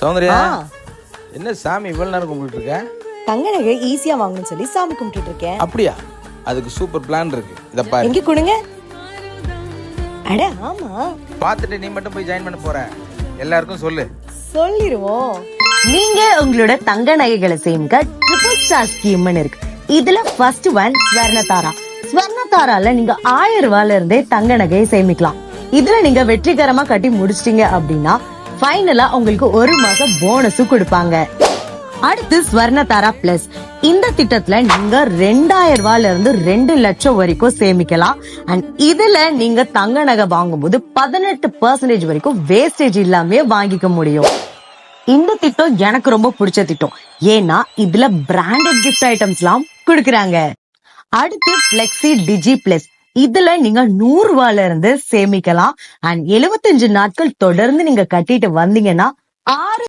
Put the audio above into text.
சௌந்தர்யா, என்ன சாமி இவ்வளவு நேரம் கும்பிட்டு இருக்க? தங்க நகை ஈஸியா வாங்கணும்னு சொல்லி சாமி கும்பிட்டு இருக்கேன். அப்படியா? அதுக்கு சூப்பர் பிளான் இருக்கு. இத பாரு. எங்க கொடுங்க. அட ஆமா. பாத்துட்டு நீ மட்டும் போய் ஜாயின் பண்ண போற. எல்லாருக்கும் சொல்லு. சொல்லிருவோம். நீங்க உங்களோட தங்க நகைகளை சேமிக்க ட்ரிபிள் ஸ்டார் ஸ்கீம்னு இருக்கு. இதுல ஃபர்ஸ்ட் ஒன் ஸ்வர்ணதாரா. ஸ்வர்ணதாரால நீங்க 1000 ரூபாயில இருந்தே தங்க நகையை சேமிக்கலாம். இதுல நீங்க வெற்றிகரமா கட்டி முடிச்சிட்டீங்க அப்படின்னா ஃபைனலா உங்களுக்கு 1 மாசம் போனஸும் கொடுப்பாங்க. அடுத்து ஸ்வர்ணதாரா பிளஸ். இந்த திட்டத்துல நீங்க 2000 ரூபாயில இருந்து 2 லட்சம் வரைக்கும் சேமிக்கலாம். அண்ட் இதுல நீங்க தங்க நகை வாங்கும்போது 18% வரைக்கும் வேஸ்டேஜ் இல்லாம வாங்கிக்க முடியும். இந்த திட்டம் எனக்கு ரொம்ப பிடிச்ச திட்டம். ஏன்னா இதுல பிராண்டட் கிஃப்ட் ஐட்டம்ஸ் எல்லாம் கொடுக்கறாங்க. அடுத்து பிளெக்ஸி டிஜி பிளஸ். இதுல நீங்க 100 ரூபாயில இருந்து சேமிக்கலாம். அண்ட் 75 நாட்கள் தொடர்ந்து நீங்க கட்டிட்டு வந்தீங்கன்னா 6